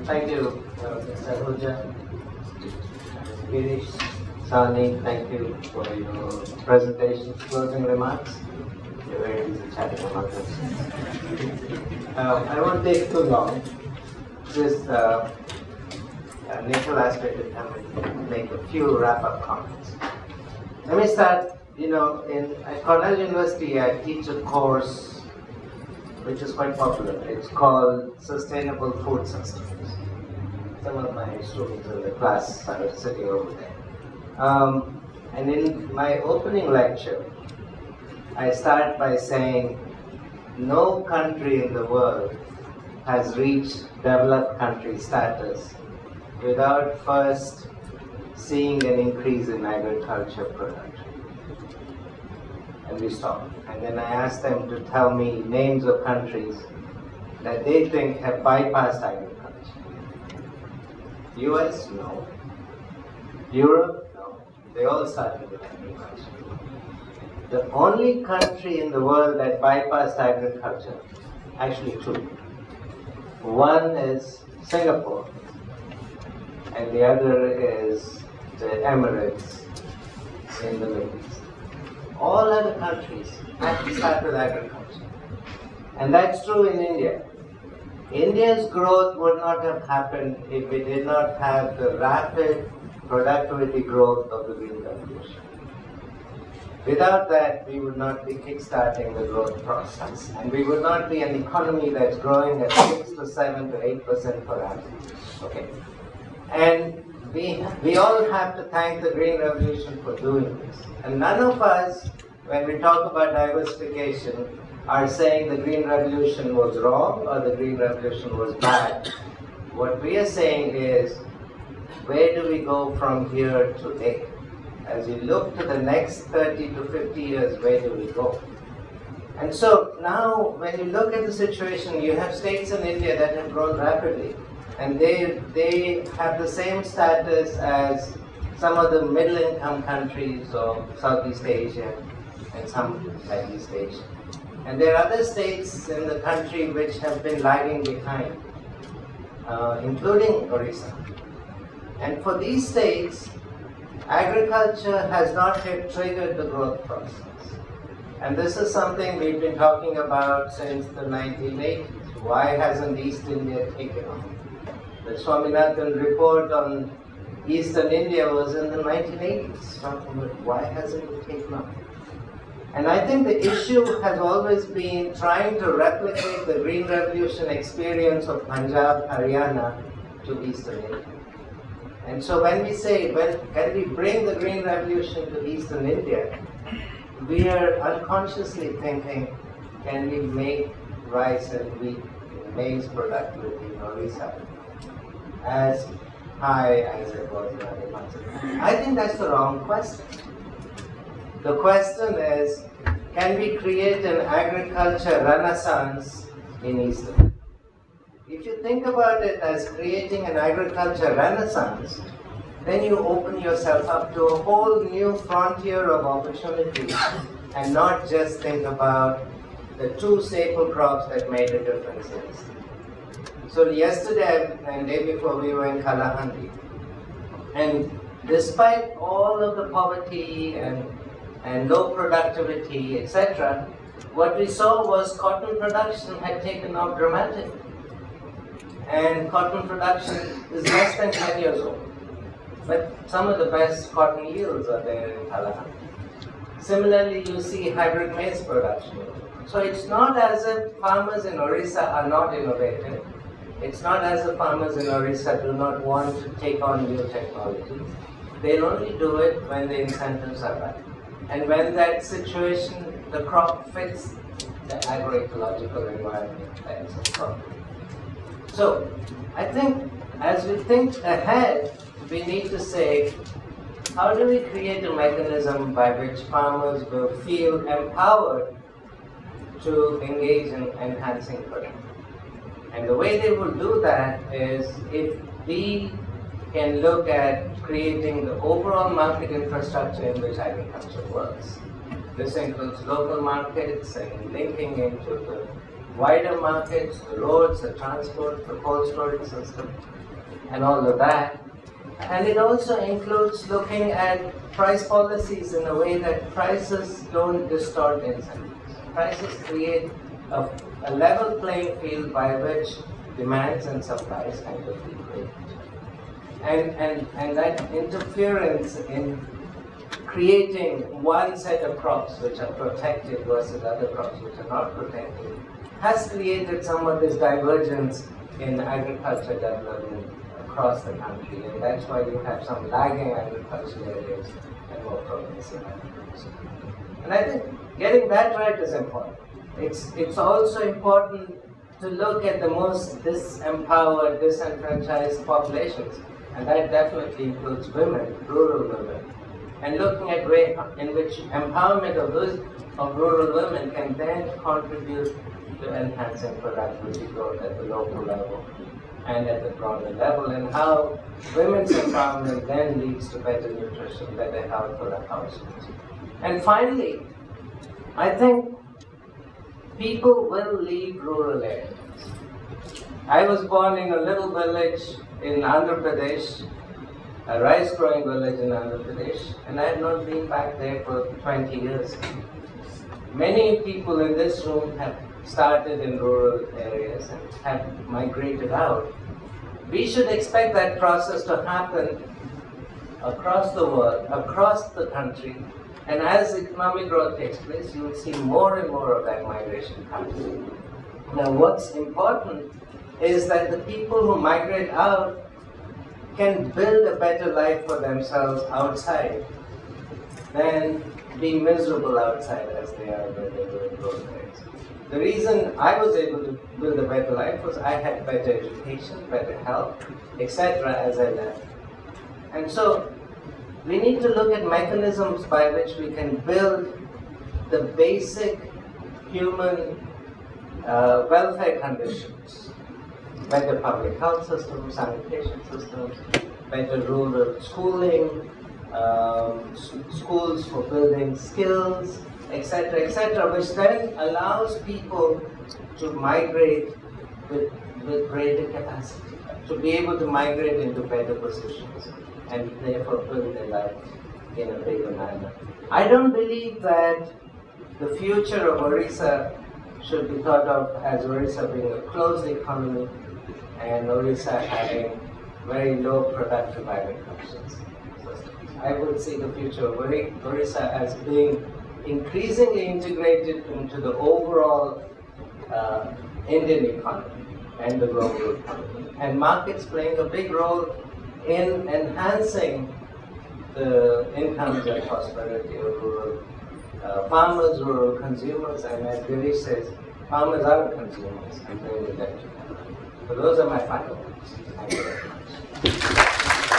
Thank you, Mr. Ahuja. Girish, Sani, thank you for your presentation. Closing remarks? You're very busy chatting about this. I won't take too long. Just initial aspect of time and make a few wrap-up comments. Let me start. At Cornell University, I teach a course which is quite popular. It's called Sustainable Food Systems. Some of my students in the class are sitting over there. And in my opening lecture, I start by saying no country in the world has reached developed country status without first seeing an increase in agriculture production. And we stopped. And then I asked them to tell me names of countries that they think have bypassed agriculture. US? No. Europe? No. They all started with agriculture. The only country in the world that bypassed agriculture, actually two. One is Singapore, and the other is the Emirates in the Middle East. All other countries have to start with agriculture. And that's true in India. India's growth would not have happened if we did not have the rapid productivity growth of the Green Revolution. Without that, we would not be kickstarting the growth process. And we would not be an economy that's growing at 6 to 7 to 8% per annum. Okay. And we all have to thank the Green Revolution for doing this. And none of us, when we talk about diversification, are saying the Green Revolution was wrong or the Green Revolution was bad. What we are saying is, where do we go from here to there? As we look to the next 30 to 50 years, where do we go? And so now, when you look at the situation, you have states in India that have grown rapidly. And they have the same status as some of the middle-income countries of Southeast Asia and some like East Asia. And there are other states in the country which have been lagging behind, including Odisha. And for these states, agriculture has not yet triggered the growth process. And this is something we've been talking about since the 1980s. Why hasn't East India taken off? The Swaminathan report on Eastern India was in the 1980s, talking about why hasn't it taken off? And I think the issue has always been trying to replicate the Green Revolution experience of Punjab, Haryana to Eastern India. And so when we say, can we bring the Green Revolution to Eastern India, we are unconsciously thinking, can we make rice and wheat, maize productivity in Odisha as high as it was in other parts of the country? I think that's the wrong question. The question is, can we create an agriculture renaissance in Eastern? If you think about it as creating an agriculture renaissance, then you open yourself up to a whole new frontier of opportunities and not just think about the two staple crops that made a difference in Eastern. So yesterday and the day before we were in Kalahandi, and despite all of the poverty and low productivity, etc., what we saw was cotton production had taken off dramatically. And cotton production is less than 10 years old. But some of the best cotton yields are there in Kalahandi. Similarly, you see hybrid maize production. So it's not as if farmers in Odisha are not innovative. It's not as if farmers in Odisha do not want to take on new technologies. They'll only do it when the incentives are right. And when that situation, the crop fits the agroecological environment that is a crop. So, I think as we think ahead, we need to say, how do we create a mechanism by which farmers will feel empowered to engage in enhancing production? And the way they will do that is if we can look at creating the overall market infrastructure in which agriculture works. This includes local markets and linking into the wider markets, the roads, the transport, the cold storage system, and all of that. And it also includes looking at price policies in a way that prices don't distort incentives. Prices create a level playing field by which demands and supplies kind of equate. And that interference in creating one set of crops which are protected versus other crops which are not protected has created some of this divergence in agriculture development across the country, and that's why you have some lagging agricultural areas and more progressive agriculture. And I think getting that right is important. It's also important to look at the most disempowered, disenfranchised populations, and that definitely includes women, rural women, and looking at way in which empowerment of rural women can then contribute to enhancing productivity growth at the local level and at the broader level, and how women's empowerment then leads to better nutrition, better health for the households. And finally, I think people will leave rural areas. I was born in a little village in Andhra Pradesh, a rice-growing village in Andhra Pradesh, and I have not been back there for 20 years. Many people in this room have started in rural areas and have migrated out. We should expect that process to happen across the world, across the country, and as economic growth takes place, you will see more and more of that migration happening. Now, what's important is that the people who migrate out can build a better life for themselves outside than being miserable outside as they are when they were in rural areas. The reason I was able to build a better life was I had better education, better health, etc. as I left. And so we need to look at mechanisms by which we can build the basic human welfare conditions. Better public health systems, sanitation systems, better rural schooling, schools for building skills, etc., which then allows people to migrate with greater capacity, to be able to migrate into better positions and therefore build their life in a bigger manner. I don't believe that the future of Odisha should be thought of as Odisha being a closed economy and Odisha having very low productive agriculture systems. I would see the future of Odisha as being increasingly integrated into the overall Indian economy and the global economy, and markets playing a big role in enhancing the incomes and prosperity of rural farmers, rural consumers, and as Girish says, farmers are consumers and they will get to them. So those are my final points. Thank you very much.